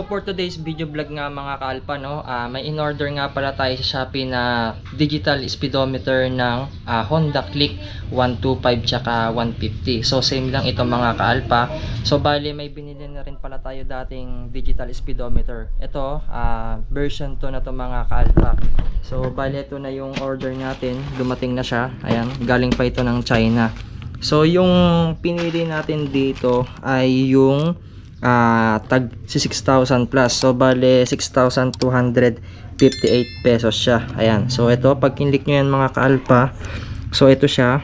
So for today's video vlog nga mga kaalpa, no, may in-order nga pala tayo sa Shopee na digital speedometer ng Honda Click 125 tsaka 150. So same lang ito mga kaalpa. So bali may binili na rin pala tayo dating digital speedometer. Ito version 2 na to mga kaalpa. So bali ito na yung order natin, dumating na siya. Ayan, galing pa ito ng China. So yung pinili natin dito ay yung tag 6,000 plus. So bale 6,258 pesos siya. Ayan. So ito pag kinlik nyo yan mga kaalpa, so ito siya.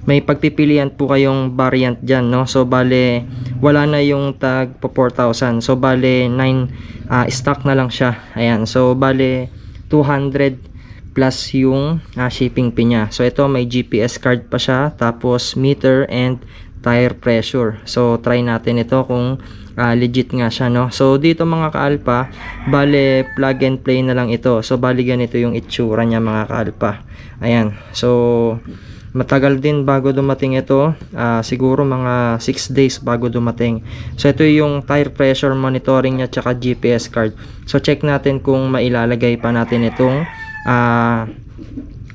May pagpipilian po kayong variant dyan, no? So bale wala na yung tag po 4,000. So bale 9 stock na lang siya. Ayan. So bale 200 plus yung shipping fee niya. So ito may GPS card pa siya, tapos meter and tire pressure. So try natin ito kung legit nga siya, no? So dito mga kaalpa, bale plug and play na lang ito. So bali ganito yung itsura niya mga kaalpa. Ayan. So matagal din bago dumating ito. Siguro mga 6 days bago dumating. So ito yung tire pressure monitoring niya tsaka GPS card. So check natin kung mailalagay pa natin itong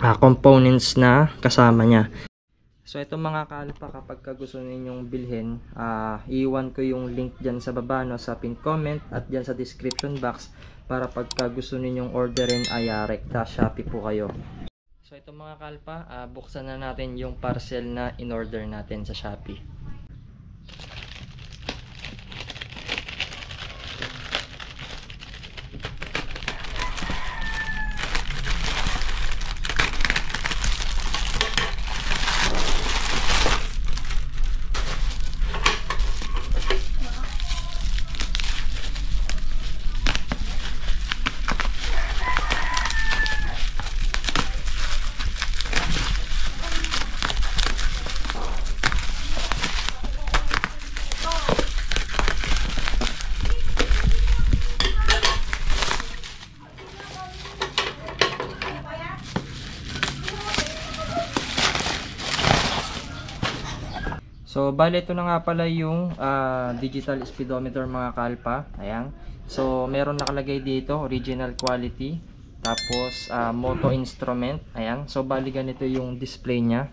components na kasama niya. So ito mga kaalpa, kapag gusto ninyong bilhin, iiwan ko yung link dyan sa baba, no, sa pin comment at dyan sa description box, para pagka gusto ninyong orderin ay rekta Shopee po kayo. So ito mga kaalpa, buksan na natin yung parcel na in-order natin sa Shopee. So bale ito na nga pala yung digital speedometer mga kaalpa. Ayan. So meron nakalagay dito original quality, tapos moto instrument. Ayan. So bali ganito yung display nya.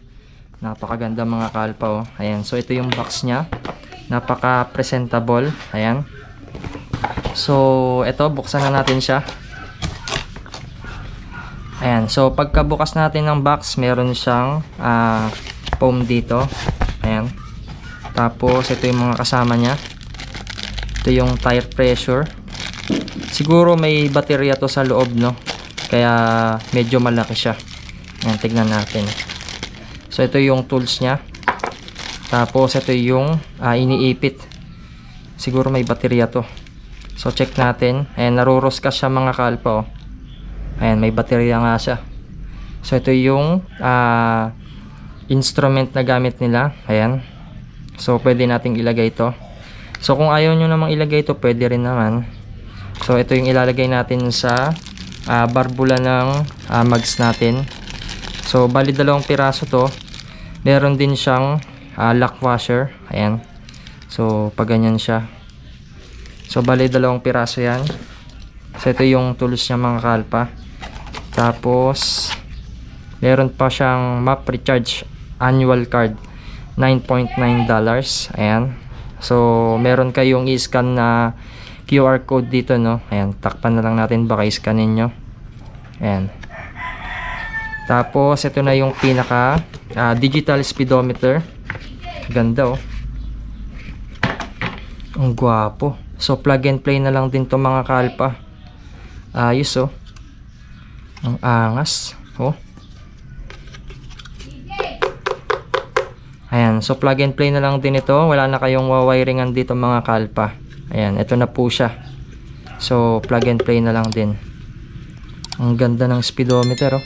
Napakaganda mga kaalpa, oh. Ayan. So ito yung box nya. Napaka presentable. Ayan. So ito, buksan na natin siya. Ayan. So pagkabukas natin ng box, meron siyang foam dito. Ayan. Tapos ito yung mga kasama niya. Ito yung tire pressure. Siguro may baterya to sa loob, no? Kaya medyo malaki siya. Ayan, tignan natin. So ito yung tools niya. Tapos ito yung iniipit. Siguro may baterya to. So check natin. Ayan, naruroskas siya mga kaalpa, oh. Ayan, may baterya nga siya. So ito yung instrument na gamit nila. Ayan. So pwede nating ilagay ito. So kung ayaw nyo namang ilagay ito, pwede rin naman. So ito yung ilalagay natin sa barbula ng mags natin. So bali 2 piraso to. Meron din siyang lock washer. Ayan. So pag ganyan siya. So bali 2 piraso yan. So ito yung tools niya mga kaalpa. Tapos meron pa siyang map recharge annual card, $9.9. Ayan. So meron kayong i-scan na QR code dito, no? Ayan, takpan na lang natin, baka i-scanin nyo. Ayan. Tapos ito na yung pinaka digital speedometer. Ganda, oh. Ang gwapo. So plug and play na lang din to mga kaalpa. Ayos, oh. Ang angas, oh. Ayan, so plug and play na lang din ito. Wala na kayong wawiringan dito mga kaalpa. Ayan, ito na po siya. So plug and play na lang din. Ang ganda ng speedometer, oh.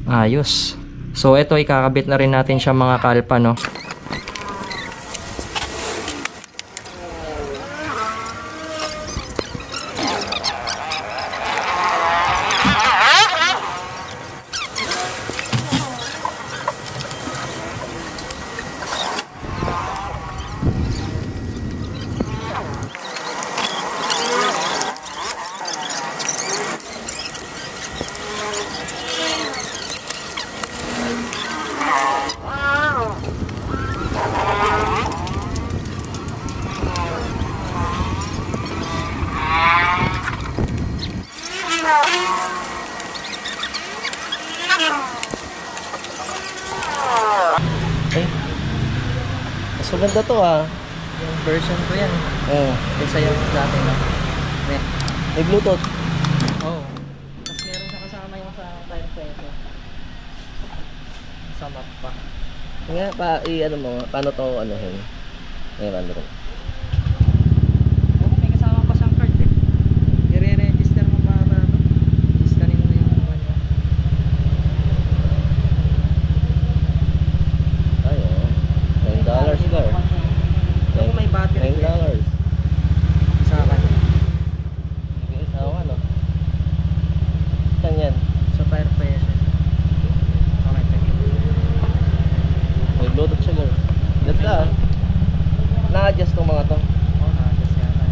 Ayos. So ito, ikakabit na rin natin siya mga kaalpa, no. Maganda to ah. Yung version ko yan. Oo. Kaysa yung dati na. May Bluetooth. Oo. Tapos meron siya kasama yung sa tire pressure. Sa map pa. Nga ano mo, paano to anuhin? Ngayon ano rin. Oh, may kasama pa siyang card eh. I-re-register mo para ano. Scanin mo yung ano. Ay oo. $9 car. Kung may battery $9. sa akin. Oo ano. Saan yan? Sa tire pressure. Okay, check it. May Bluetooth siya girl. Ganda ah. Na-adjust tong mga to. Oo, na-adjust yata.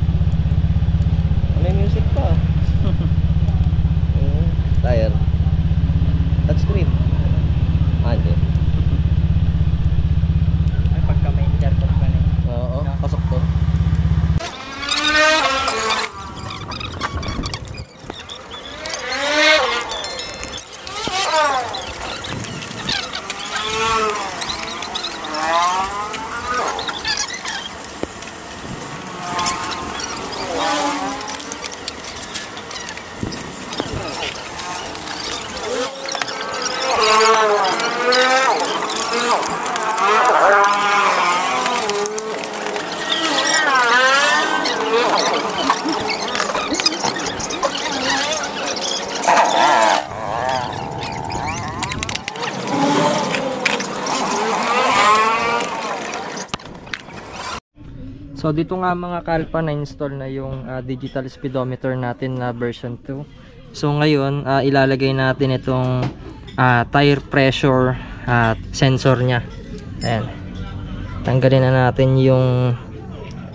May music pa. Tire. Touchscreen. Hindi. Ay, pagka may aircon ka na eh. Oo, pasok to. So dito nga mga kalpa na install na yung digital speedometer natin na version 2. So ngayon ilalagay natin itong tire pressure sensor nya. Ayan. Tanggalin na natin yung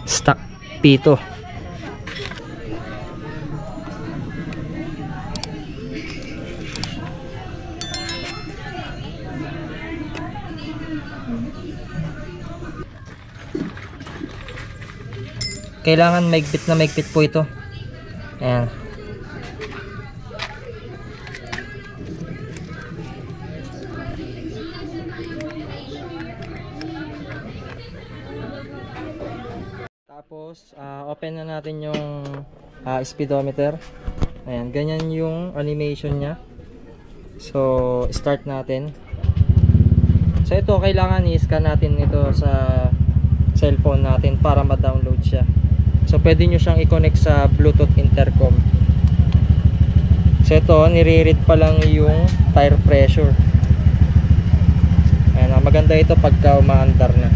stock pito. Kailangan maigpit na maigpit po ito. Ayan. Tapos, open na natin yung speedometer. Ayan, ganyan yung animation nya. So, start natin. So, ito, kailangan i-scan natin ito sa cellphone natin para ma-download siya. So pwede nyo siyang i-connect sa Bluetooth intercom. So ito, nire-read pa lang yung tire pressure. Ayan, maganda ito pagka umaandar na.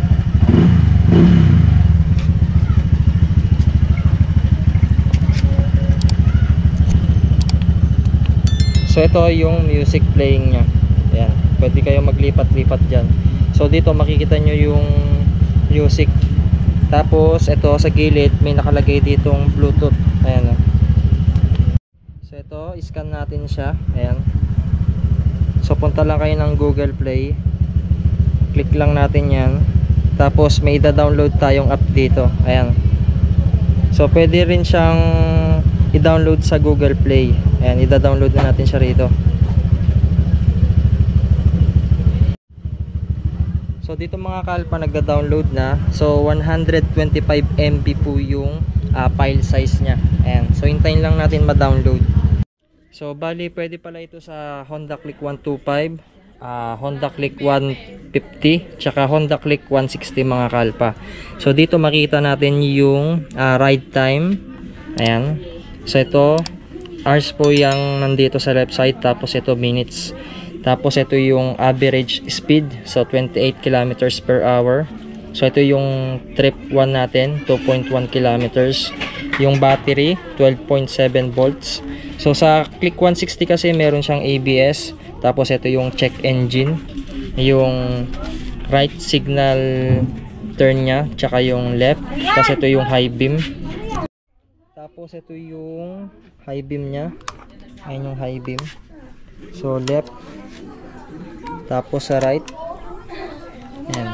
So ito yung music playing nya. Ayan, pwede kayo maglipat-lipat dyan. So dito makikita nyo yung music. Tapos ito sa gilid may nakalagay ditong Bluetooth. Ayan o. So ito, scan natin siya. Ayan. So punta lang kayo ng Google Play. Click lang natin yan. Tapos may i-download tayong app dito. Ayan. So pwede rin siyang i-download sa Google Play. Ayan, i-download na natin siya rito. So dito mga kalpa nagda-download na. So 125 MB po yung file size nya. Ayan. So hintayin lang natin ma-download. So bali pwede pala ito sa Honda Click 125, Honda Click 150, tsaka Honda Click 160 mga kalpa. So dito makita natin yung ride time. Ayan. So ito hours po yung nandito sa left side, tapos ito minutes. Tapos ito yung average speed, so 28 kilometers per hour. So ito yung trip 1 natin, 2.1 kilometers. Yung battery 12.7 volts. So sa Click 160 kasi meron siyang ABS. Tapos ito yung check engine, yung right signal turn nya, tsaka yung left. Tapos ito yung high beam. Tapos ito yung high beam nya. Ayan yung high beam. So left, tapos sa right. Ayan.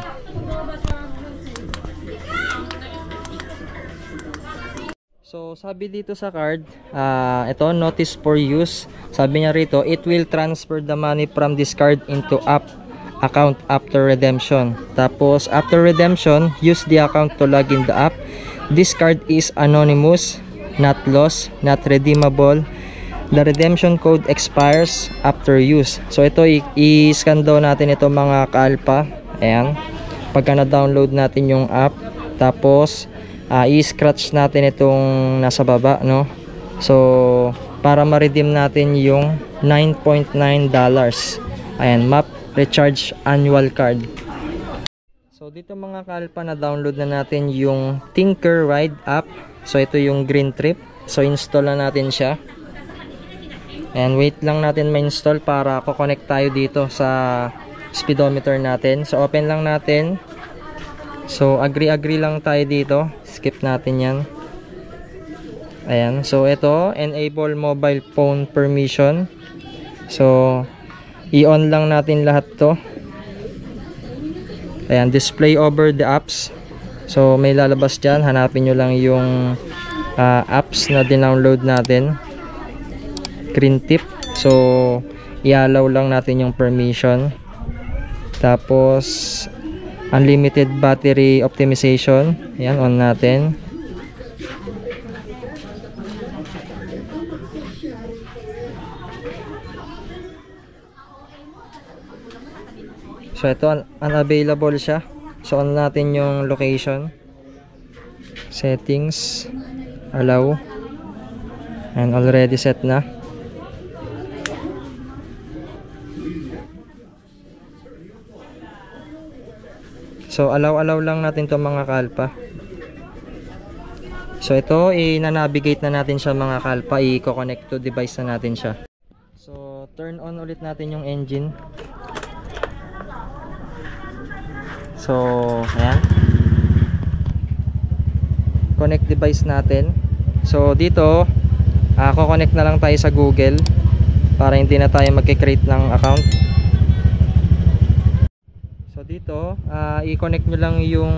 So sabi dito sa card, ito notice for use. Sabi niya rito, it will transfer the money from this card into account after redemption. Tapos after redemption, use the account to log in the app. This card is anonymous, not lost, not redeemable. The redemption code expires after use. So ito, i-scan daw natin ito mga ka-alpha. Ayan. Pagka na-download natin yung app, tapos i-scratch natin itong nasa baba, no? So para ma-redeem natin yung $9.9. Ayan, map recharge annual card. So dito mga ka-alpha, na-download na natin yung Tinker Ride app. So ito yung green trip. So install na natin siya. And wait lang natin ma-install para ko-connect tayo dito sa speedometer natin. So open lang natin. So agree lang tayo dito. Skip natin yan. Ayan. So ito, enable mobile phone permission. So i-on lang natin lahat to. Ayan, display over the apps. So may lalabas dyan. Hanapin nyo lang yung apps na dinownload natin. Green tip. So i-allow lang natin yung permission. Tapos unlimited battery optimization. Ayan, on natin. So ito, unavailable siya. So on natin yung location. Settings. Allow. And already set na. So allow lang natin to mga ka-alpha. So ito, i-navigate na natin siya mga ka-alpha. I-connect to device na natin siya. So turn on ulit natin yung engine. So ayan, connect device natin. So dito ko-connect na lang tayo sa Google para hindi na tayo magki-create ng account. So dito i-connect nyo lang yung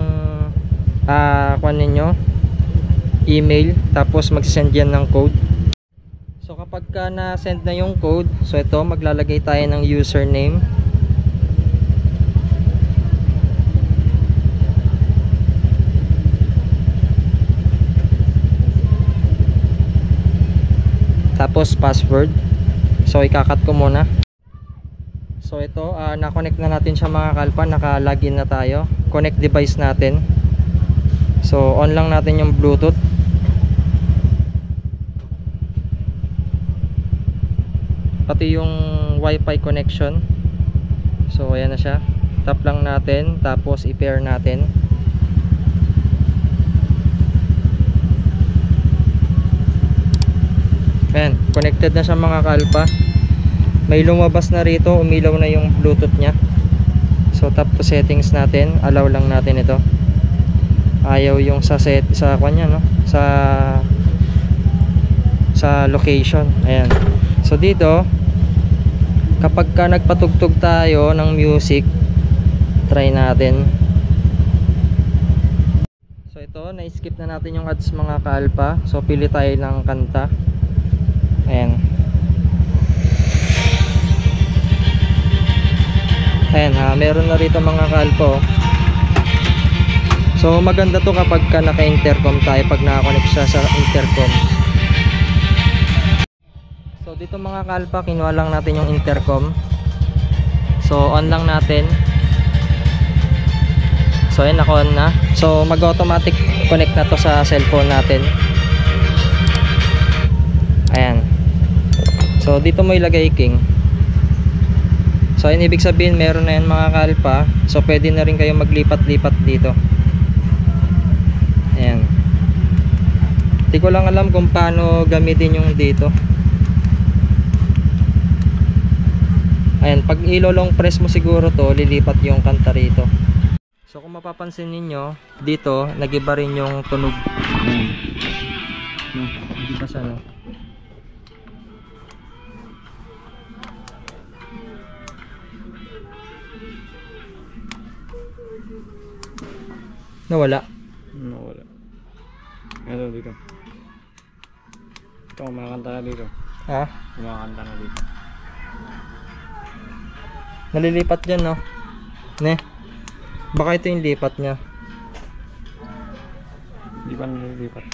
kuan ninyo, email, tapos mag-send yan ng code. So kapag ka na-send na yung code, so ito, maglalagay tayo ng username. Tapos password. So ikakat ko muna. So ito, na-connect na natin siya mga ka-alpha. Naka-login na tayo. Connect device natin. So on lang natin yung Bluetooth. Pati yung Wi-Fi connection. So ayan na siya. Tap lang natin, tapos i-pair natin. Ayan, connected na siya mga ka-alpha. May lumabas na rito, umilaw na yung Bluetooth nya. So tap to settings natin, allow lang natin ito. Ayaw yung sa kanya, no? Sa location. Ayan. So dito, kapag ka nagpatugtog tayo ng music, try natin. So ito, na-skip na natin yung ads mga ka-alpha. So pili tayo ng kanta. Ayan. Ayan, meron na rito mga ka-alpha. So maganda to kapag ka naka-intercom tayo, pag naka-connect siya sa intercom. So dito mga ka-alpha, kinuha lang natin yung intercom. So on lang natin. So ayan, naka-on na. So mag-automatic connect na to sa cellphone natin. Ayan. So dito mo ilagay king. So ayun, ibig sabihin meron na yan mga ka-alpha. So pwede na rin kayo maglipat-lipat dito. Ayan. Hindi ko lang alam kung paano gamitin yung dito. Ayan, pag ilolong press mo siguro to, lilipat yung kanta rito. So kung mapapansin ninyo, dito nagiba rin yung tunog. Hindi ba siya, no? Nawala. Nawala. Ito dito. Ito, kumakanta na dito. Ha? Kumakanta na dito. Nalilipat dyan, no? Ne. Baka ito yung lipat niya. Hindi pa nalilipat.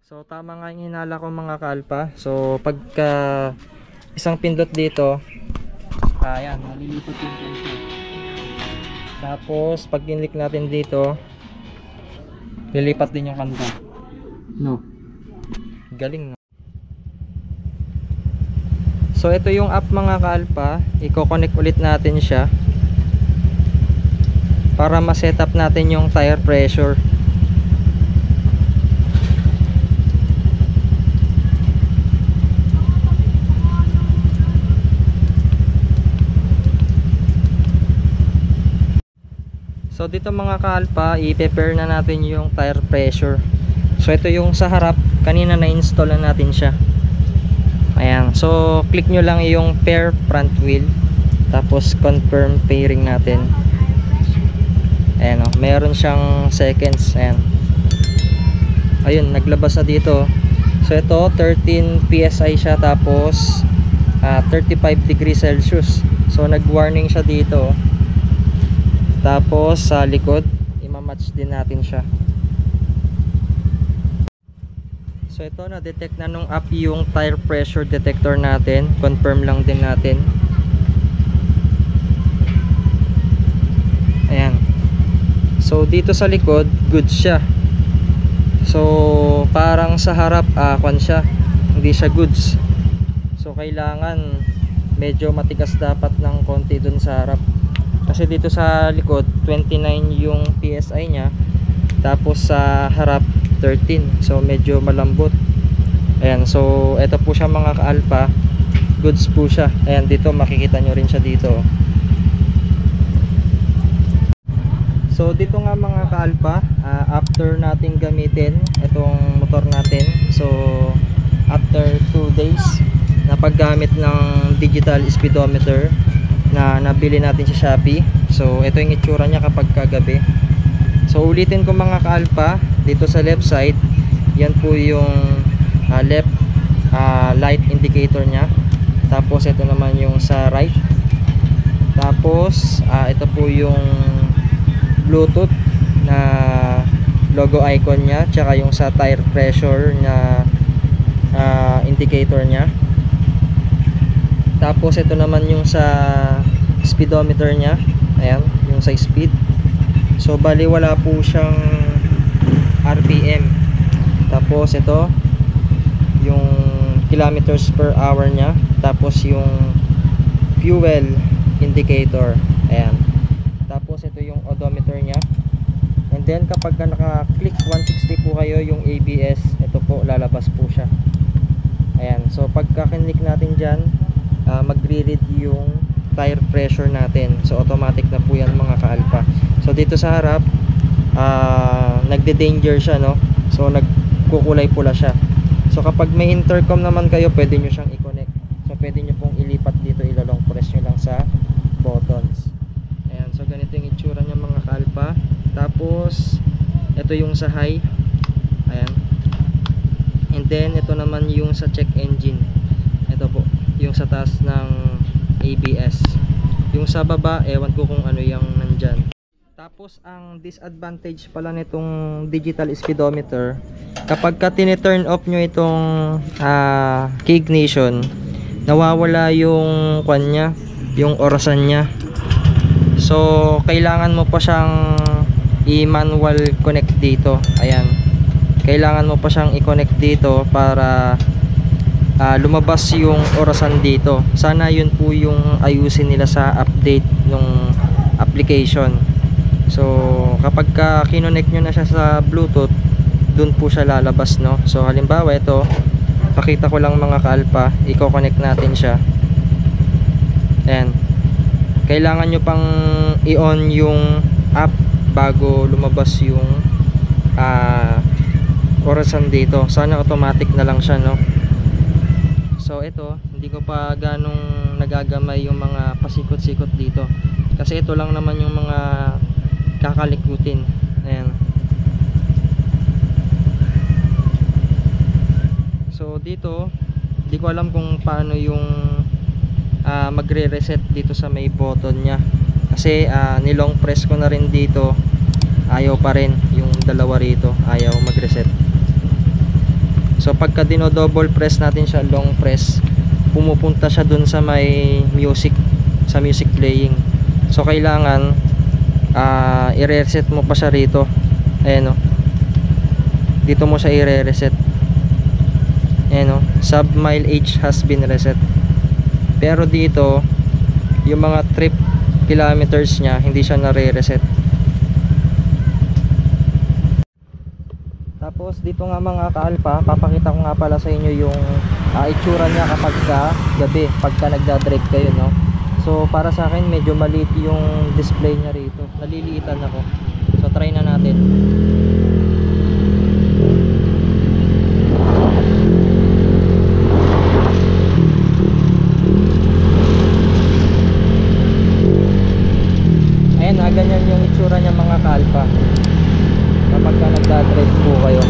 So tama nga yung hinala ko mga kaalpa. So pagka isang pindot dito, ayan, malilipat yung kanta. Tapos pag kinlik natin dito, lilipat din yung kanta. No. Galing, no? So ito yung app mga kaalpa. Iko-connect ulit natin siya para ma-set up natin yung tire pressure. So dito mga kaalpa, i-prepare na natin yung tire pressure. So ito yung sa harap, kanina na-install na natin siya. Ayan, so click nyo lang yung pair front wheel, tapos confirm pairing natin. Ayan o, meron siyang seconds. Ayan, ayun, naglabas na dito. So ito 13 PSI siya, tapos 35 degrees Celsius. So nag-warning siya dito. Tapos sa likod, ima-match din natin siya. So ito, na-detect na nung app yung tire pressure detector natin. Confirm lang din natin. Ayan. So dito sa likod, good siya. So parang sa harap, kwan siya, hindi siya goods. So kailangan medyo matigas dapat ng konti dun sa harap. Kasi dito sa likod 29 yung PSI nya, tapos sa harap 13, so medyo malambot. Ayan, so ito po siya mga ka-alpha, goods po siya. Ayan, dito makikita nyo rin siya dito. So dito nga mga ka-alpha, after natin gamitin itong motor natin, so after 2 days na paggamit ng digital speedometer na nabili natin sa Shopee. So ito yung itsura niya kapag kagabi. So ulitin ko mga ka-alpha, dito sa left side, yan po yung left light indicator nya. Tapos ito naman yung sa right. Tapos ito po yung Bluetooth na logo icon nya, tsaka yung sa tire pressure na indicator nya. Tapos ito naman yung sa speedometer nya. Ayan, yung sa speed. So bali wala po siyang RPM. Tapos ito yung kilometers per hour nya. Tapos yung fuel indicator. Ayan. Tapos ito yung odometer nya. And then kapag naka-click 160 po kayo, yung ABS, ito po lalabas po siya. Ayan. So pagka kinlik natin dyan, magre-read yung tire pressure natin. So automatic na po yan mga ka-alpha. So dito sa harap, nagde-danger siya, no? So nagkukulay pula siya. So kapag may intercom naman kayo, pwede nyo siyang i-connect. So pwede nyo pong ilipat dito, ilalong press nyo lang sa buttons. Ayan, so ganito yung itsura niya mga ka-alpha. Tapos ito yung sa high. Ayan. And then ito naman yung sa check engine. Ito po yung sa taas ng ABS. Yung sa baba, ewan ko kung ano yung nandyan. Tapos ang disadvantage pala nitong digital speedometer, kapag ka tine-turn off nyo itong key ignition, nawawala yung kwan nya, yung orasan nya. So kailangan mo pa siyang i-manual connect dito. Ayan, kailangan mo pa siyang i-connect dito para lumabas yung orasan dito. Sana yun po yung ayusin nila sa update ng application. So kapag ka kinonect nyo na siya sa Bluetooth, dun po siya lalabas, no? So halimbawa ito, pakita ko lang mga ka-alpha, i-connect natin siya. Ayan, kailangan nyo pang i-on yung app bago lumabas yung orasan dito. Sana automatic na lang siya, no? So ito, hindi ko pa ganong nagagamay yung mga pasikot-sikot dito, kasi ito lang naman yung mga kakalikutin. Ayan. So dito Di ko alam kung paano yung magre-reset dito sa may button nya, kasi nilong press ko na rin dito, ayaw pa rin, yung dalawa rito ayaw mag-reset. So pagka dino-double press natin siya, long press, pumupunta siya dun sa may music, sa music playing. So kailangan i-reset mo pa siya rito. Ayan o, dito mo siya i-reset. Ayan o, sub mileage has been reset. Pero dito yung mga trip kilometers nya, hindi siya nare-reset. Tapos dito nga mga ka-alpha, papakita ko nga pala sa inyo yung itsura niya kapag gabi, pagka nagda-drive kayo, no? So para sa akin medyo maliit yung display niya rito, naliliitan ako. So try na natin. Ayan, ganyan yung itsura niya mga ka-alpha kapag ka nagda-drive po kayo.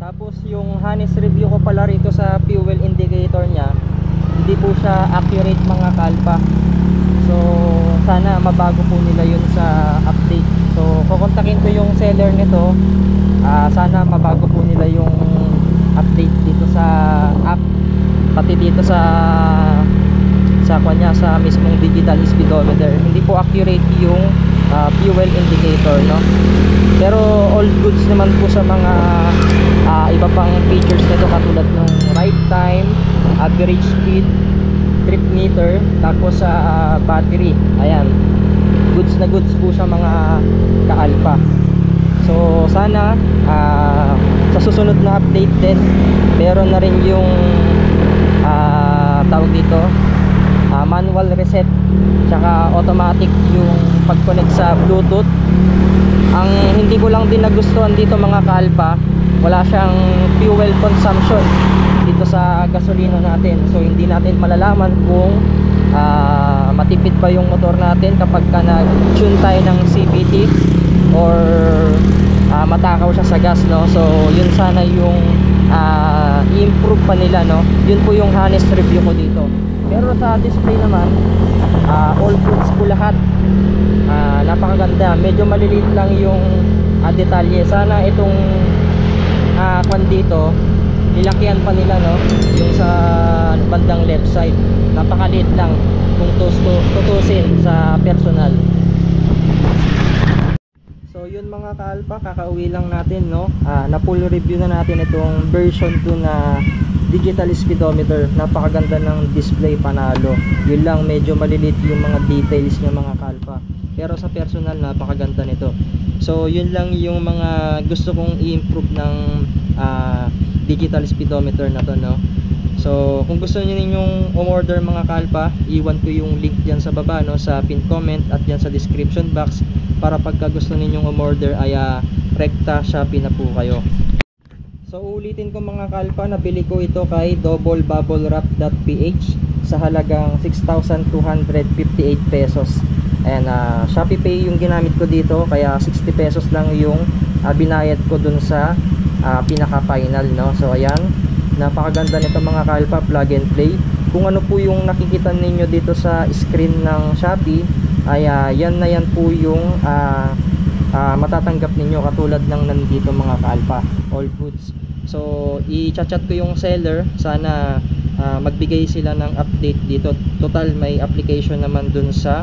Tapos yung harness review ko pala rito sa fuel indicator nya, hindi po siya accurate mga kalpa. So sana mabago po nila yun sa update. So kukontakin ko yung seller nito, sana mabago po nila yung update dito sa app, pati dito sa kanya, sa mismong digital speedometer. Hindi po accurate yung fuel indicator, no? Pero all goods naman po sa mga iba pang features nito, katulad ng ride time, average speed, trip meter, tapos sa battery. Ayan, goods na goods po siya mga ka-alpha. So sana sa susunod na update din meron na rin yung tawag dito, manual reset, tsaka automatic yung pag-connect sa Bluetooth. Ang hindi ko lang din nagustuhan dito mga ka-alpha, wala siyang fuel consumption dito sa gasolina natin. So hindi natin malalaman kung matipid ba yung motor natin kapag ka nag-tune tayo ng CVT or matakaw siya sa gas, no? So yun sana yung i-improve pa nila, no? Yun po yung harness review ko dito. Pero sa display naman, all goods po lahat. Napakaganda, medyo maliliit lang yung detalye. Sana itong kwan dito nilakyan pa nila, no? Yung sa bandang left side, napakaliit lang kung tutusin sa personal. So yun mga ka-alpha, kakauwi lang natin, no? Na full review na natin itong version 2 na digital speedometer. Napakaganda ng display, panalo. Yun lang, medyo maliliit yung mga details niya mga ka-alpha, pero sa personal napakaganda nito. So yun lang yung mga gusto kong i-improve ng digital speedometer na to, no? So kung gusto niyo ninyong umorder mga ka-alpha, iwan ko yung link diyan sa baba, no, sa pin comment at diyan sa description box, para pagka gusto ninyong umorder ay rekta Shopee na po kayo. So ulitin ko mga ka-alpha, nabili ko ito kay doubleBubbleWrap.ph sa halagang 6,258 pesos. And Shopee Pay yung ginamit ko dito, kaya 60 pesos lang yung binayad ko dun sa pinaka final, no? So ayan, napakaganda nito mga ka-alpha, plug and play. Kung ano po yung nakikita ninyo dito sa screen ng Shopee, ay yan na yan po yung matatanggap ninyo, katulad ng nandito mga ka-alpha, all goods. So i-chat ko yung seller, sana magbigay sila ng update dito. Total may application naman dun sa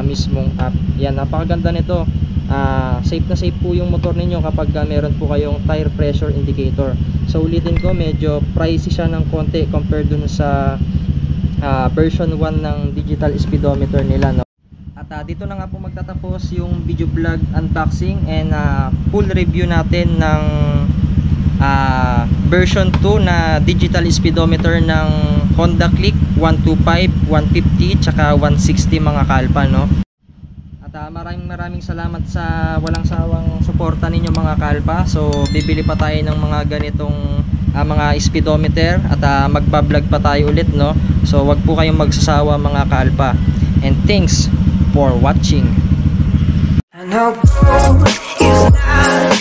mismong app. Yan, napakaganda nito. Safe na safe po yung motor ninyo kapag meron po kayong tire pressure indicator. So ulitin ko, medyo pricey siya ng konti compared dun sa version 1 ng digital speedometer nila, no? At dito na nga po magtatapos yung video vlog unboxing and full review natin ng version 2 na digital speedometer ng Honda Click 125, 150 tsaka 160 mga kalpa, no? At maraming salamat sa walang sawang suporta ninyo mga kalpa. So bibili pa tayo ng mga ganitong mga speedometer at magbablog pa tayo ulit, no? So wag po kayong magsasawa mga kalpa, and thanks for watching. I know gold is not